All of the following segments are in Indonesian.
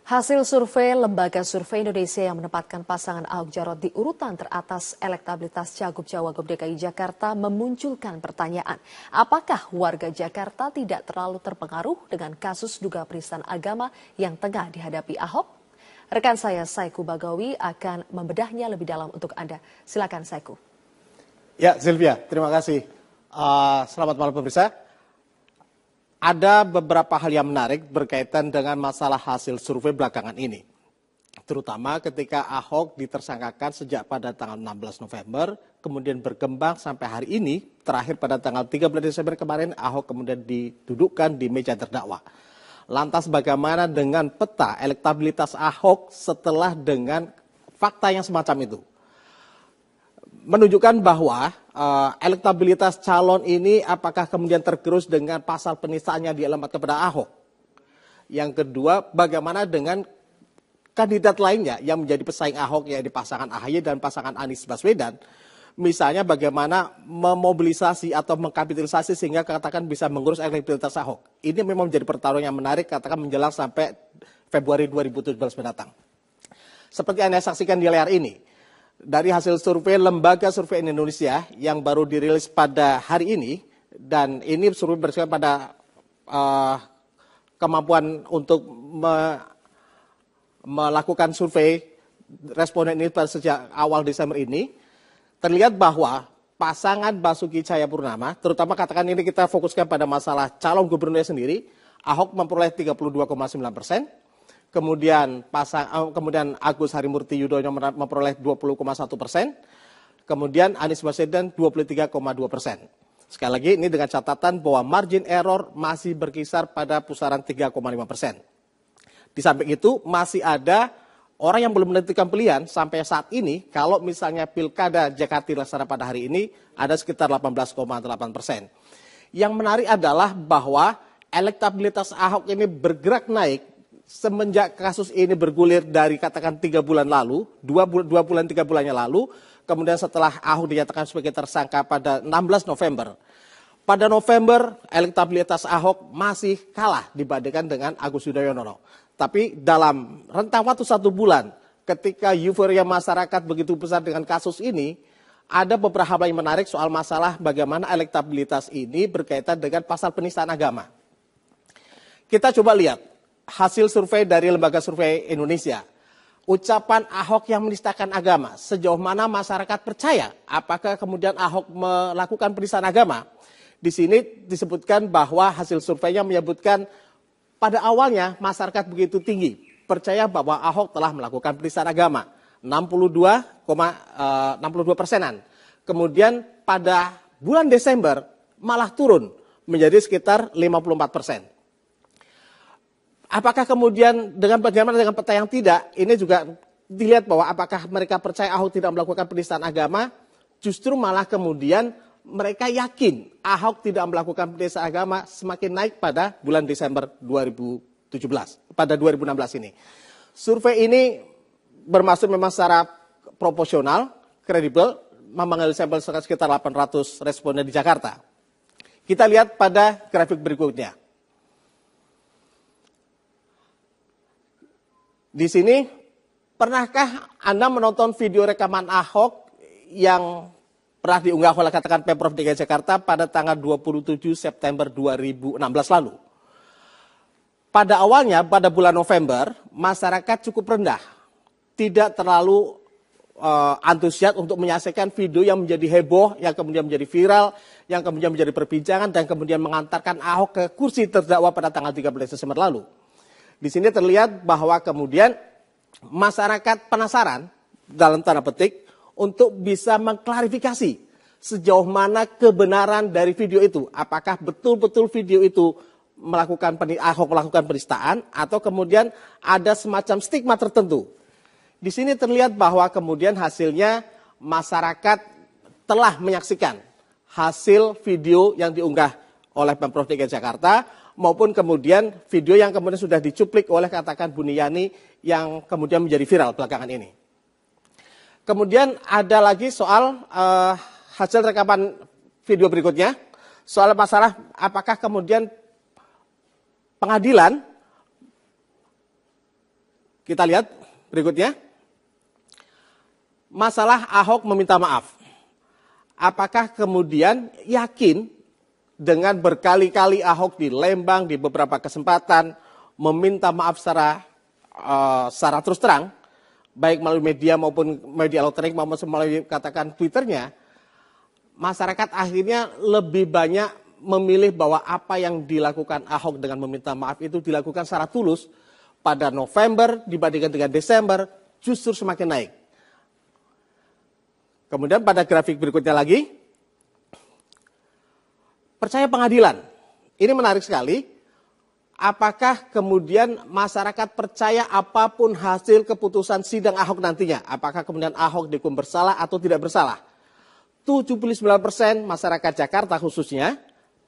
Hasil survei Lembaga Survei Indonesia yang menempatkan pasangan Ahok Jarot di urutan teratas elektabilitas Cagup-Cawagup DKI Jakarta memunculkan pertanyaan, apakah warga Jakarta tidak terlalu terpengaruh dengan kasus dugaan penistaan agama yang tengah dihadapi Ahok? Rekan saya Saiku Bagawi akan membedahnya lebih dalam untuk Anda. Silakan Saiku. Ya, Sylvia, terima kasih. Selamat malam pemirsa. Ada beberapa hal yang menarik berkaitan dengan masalah hasil survei belakangan ini. Terutama ketika Ahok ditersangkakan sejak pada tanggal 16 November, kemudian berkembang sampai hari ini, terakhir pada tanggal 13 Desember kemarin, Ahok kemudian didudukkan di meja terdakwa. Lantas bagaimana dengan peta elektabilitas Ahok setelah dengan fakta yang semacam itu? Menunjukkan bahwa elektabilitas calon ini apakah kemudian tergerus dengan pasal penistaannya dialamatkan kepada Ahok. Yang kedua, bagaimana dengan kandidat lainnya yang menjadi pesaing Ahok, yaitu pasangan AHY dan pasangan Anies Baswedan. Misalnya bagaimana memobilisasi atau mengkapitalisasi sehingga katakan bisa mengurus elektabilitas Ahok. Ini memang menjadi pertarungan yang menarik, katakan menjelang sampai Februari 2017 mendatang. Seperti Anda saksikan di layar ini, dari hasil survei Lembaga Survei Indonesia yang baru dirilis pada hari ini, dan ini survei berdasarkan pada kemampuan untuk melakukan survei responden ini pada sejak awal Desember ini, terlihat bahwa pasangan Basuki Cahayapurnama, terutama katakan ini kita fokuskan pada masalah calon gubernurnya sendiri, Ahok memperoleh 32,9%. Kemudian Agus Harimurti Yudhoyono memperoleh 20,1%, kemudian Anies Baswedan 23,2%. Sekali lagi ini dengan catatan bahwa margin error masih berkisar pada pusaran 3,5%. Di samping itu masih ada orang yang belum menentukan pilihan sampai saat ini. Kalau misalnya Pilkada Jakarta dilaksanakan pada hari ini ada sekitar 18,8%. Yang menarik adalah bahwa elektabilitas Ahok ini bergerak naik semenjak kasus ini bergulir dari katakan 3 bulan lalu, 2 bulan 3 bulannya lalu, kemudian setelah Ahok dinyatakan sebagai tersangka pada 16 November. Pada November, elektabilitas Ahok masih kalah dibandingkan dengan Agus Yudhoyono. Tapi dalam rentang waktu 1 bulan, ketika euforia masyarakat begitu besar dengan kasus ini, ada beberapa hal yang menarik soal masalah bagaimana elektabilitas ini berkaitan dengan pasal penistaan agama. Kita coba lihat hasil survei dari Lembaga Survei Indonesia. Ucapan Ahok yang menistakan agama, sejauh mana masyarakat percaya? Apakah kemudian Ahok melakukan penistaan agama? Di sini disebutkan bahwa hasil surveinya menyebutkan pada awalnya masyarakat begitu tinggi percaya bahwa Ahok telah melakukan penistaan agama, 62,62%. Kemudian pada bulan Desember malah turun menjadi sekitar 54%. Apakah kemudian bagaimana dengan peta yang tidak, ini juga dilihat bahwa apakah mereka percaya Ahok tidak melakukan penistaan agama, justru malah kemudian mereka yakin Ahok tidak melakukan penistaan agama semakin naik pada bulan Desember 2017, pada 2016 ini. Survei ini bermaksud memang secara proporsional, kredibel, mengambil sampel sekitar 800 responden di Jakarta. Kita lihat pada grafik berikutnya. Di sini, pernahkah Anda menonton video rekaman Ahok yang pernah diunggah oleh katakan Pemprov DKI Jakarta pada tanggal 27 September 2016 lalu? Pada awalnya, pada bulan November, masyarakat cukup rendah. Tidak terlalu antusias untuk menyaksikan video yang menjadi heboh, yang kemudian menjadi viral, yang kemudian menjadi perbincangan, dan kemudian mengantarkan Ahok ke kursi terdakwa pada tanggal 13 Desember lalu. Di sini terlihat bahwa kemudian masyarakat penasaran dalam tanda petik untuk bisa mengklarifikasi sejauh mana kebenaran dari video itu. Apakah betul-betul video itu Ahok melakukan penistaan atau kemudian ada semacam stigma tertentu. Di sini terlihat bahwa kemudian hasilnya masyarakat telah menyaksikan hasil video yang diunggah oleh Pemprov DKI Jakarta maupun kemudian video yang kemudian sudah dicuplik oleh katakan Buniyani yang kemudian menjadi viral belakangan ini. Kemudian ada lagi soal hasil rekaman video berikutnya, soal masalah apakah kemudian pengadilan Kita lihat berikutnya. Masalah Ahok meminta maaf. Apakah kemudian yakin dengan berkali-kali Ahok di Lembang di beberapa kesempatan meminta maaf secara terus terang, baik melalui media maupun media elektronik maupun melalui katakan Twitternya, masyarakat akhirnya lebih banyak memilih bahwa apa yang dilakukan Ahok dengan meminta maaf itu dilakukan secara tulus pada November dibandingkan dengan Desember justru semakin naik. Kemudian pada grafik berikutnya lagi, percaya pengadilan. Ini menarik sekali. Apakah kemudian masyarakat percaya apapun hasil keputusan sidang Ahok nantinya? Apakah kemudian Ahok dihukum bersalah atau tidak bersalah? 79% masyarakat Jakarta khususnya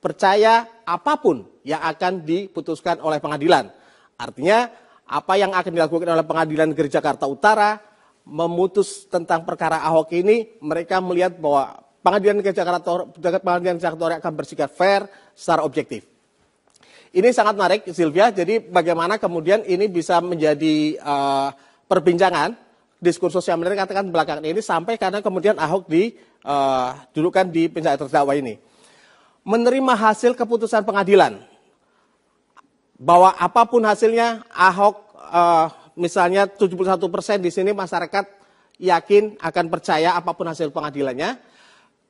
percaya apapun yang akan diputuskan oleh pengadilan. Artinya apa yang akan dilakukan oleh pengadilan negeri Jakarta Utara memutus tentang perkara Ahok ini, mereka melihat bahwa pengadilan negeri Jakarta Utara akan bersikap fair secara objektif. Ini sangat menarik, Sylvia. Jadi bagaimana kemudian ini bisa menjadi perbincangan diskursus yang menarik katakan belakangan ini sampai karena kemudian Ahok didudukkan di penjara terdakwa ini. Menerima hasil keputusan pengadilan bahwa apapun hasilnya Ahok misalnya 71% di sini masyarakat yakin akan percaya apapun hasil pengadilannya.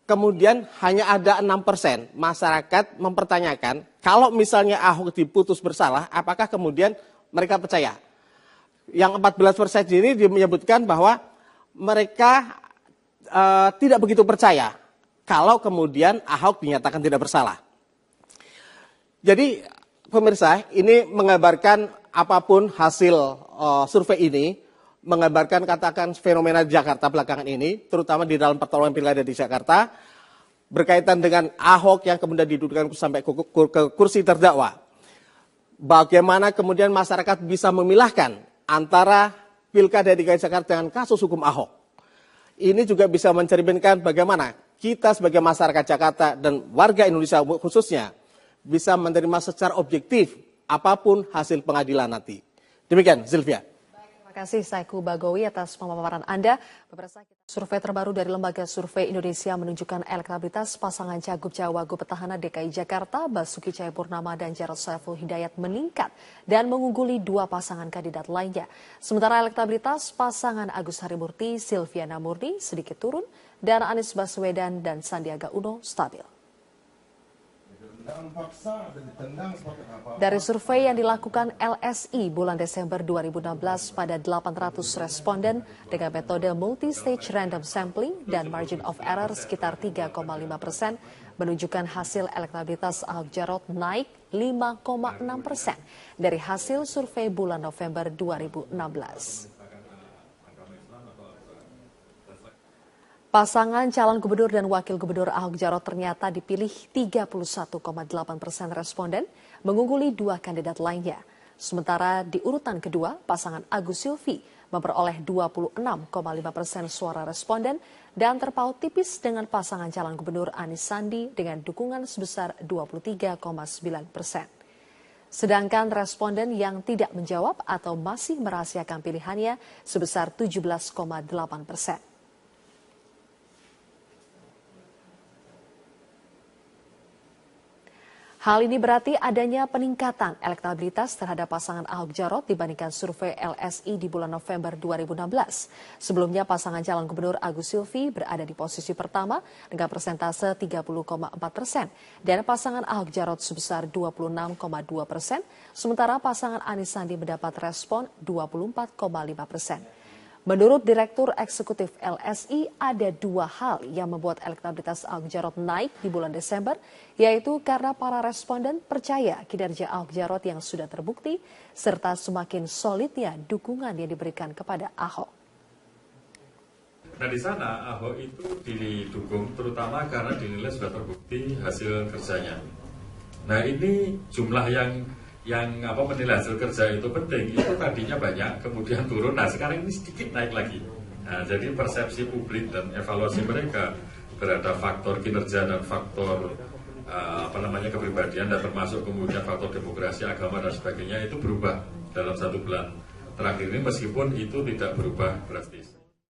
Kemudian hanya ada 6% masyarakat mempertanyakan kalau misalnya Ahok diputus bersalah, apakah kemudian mereka percaya? Yang 14% ini menyebutkan bahwa mereka tidak begitu percaya kalau kemudian Ahok dinyatakan tidak bersalah. Jadi pemirsa, ini menggambarkan apapun hasil survei ini, menggambarkan katakan fenomena di Jakarta belakangan ini, terutama di dalam pertarungan pilkada di Jakarta, berkaitan dengan Ahok yang kemudian didudukan sampai ke kursi terdakwa. Bagaimana kemudian masyarakat bisa memilahkan antara pilkada DKI Jakarta dengan kasus hukum Ahok. Ini juga bisa mencerminkan bagaimana kita sebagai masyarakat Jakarta dan warga Indonesia khususnya bisa menerima secara objektif apapun hasil pengadilan nanti. Demikian, Sylvia. Terima kasih Saiku Bagowi atas pemaparan Anda. Survei terbaru dari Lembaga Survei Indonesia menunjukkan elektabilitas pasangan Cagup Cawagup Petahana DKI Jakarta Basuki Cahayapurnama dan Jarod Saiful Hidayat meningkat dan mengungguli dua pasangan kandidat lainnya. Sementara elektabilitas pasangan Agus Harimurti, Silviana Murni sedikit turun dan Anies Baswedan dan Sandiaga Uno stabil. Dari survei yang dilakukan LSI bulan Desember 2016 pada 800 responden dengan metode multi-stage random sampling dan margin of error sekitar 3,5%, menunjukkan hasil elektabilitas Ahok Jarot naik 5,6% dari hasil survei bulan November 2016. Pasangan calon gubernur dan wakil gubernur Ahok Jarot ternyata dipilih 31,8% responden, mengungguli dua kandidat lainnya. Sementara di urutan kedua, pasangan Agus Silvi memperoleh 26,5% suara responden dan terpaut tipis dengan pasangan calon gubernur Anies Sandi dengan dukungan sebesar 23,9%. Sedangkan responden yang tidak menjawab atau masih merahasiakan pilihannya sebesar 17,8%. Hal ini berarti adanya peningkatan elektabilitas terhadap pasangan Ahok Jarot dibandingkan survei LSI di bulan November 2016. Sebelumnya pasangan calon gubernur Agus Silvi berada di posisi pertama dengan persentase 30,4% dan pasangan Ahok Jarot sebesar 26,2%, sementara pasangan Anies Sandi mendapat respon 24,5%. Menurut Direktur Eksekutif LSI, ada dua hal yang membuat elektabilitas Ahok Jarot naik di bulan Desember, yaitu karena para responden percaya kinerja Ahok Jarot yang sudah terbukti, serta semakin solidnya dukungan yang diberikan kepada Ahok. Nah di sana Ahok itu didukung terutama karena dinilai sudah terbukti hasil kerjanya. Nah ini jumlah yang menilai hasil kerja itu penting, itu tadinya banyak, kemudian turun, nah sekarang ini sedikit naik lagi. Nah, jadi persepsi publik dan evaluasi mereka terhadap faktor kinerja dan faktor kepribadian dan termasuk kemudian faktor demokrasi, agama dan sebagainya itu berubah dalam 1 bulan terakhir ini meskipun itu tidak berubah drastis.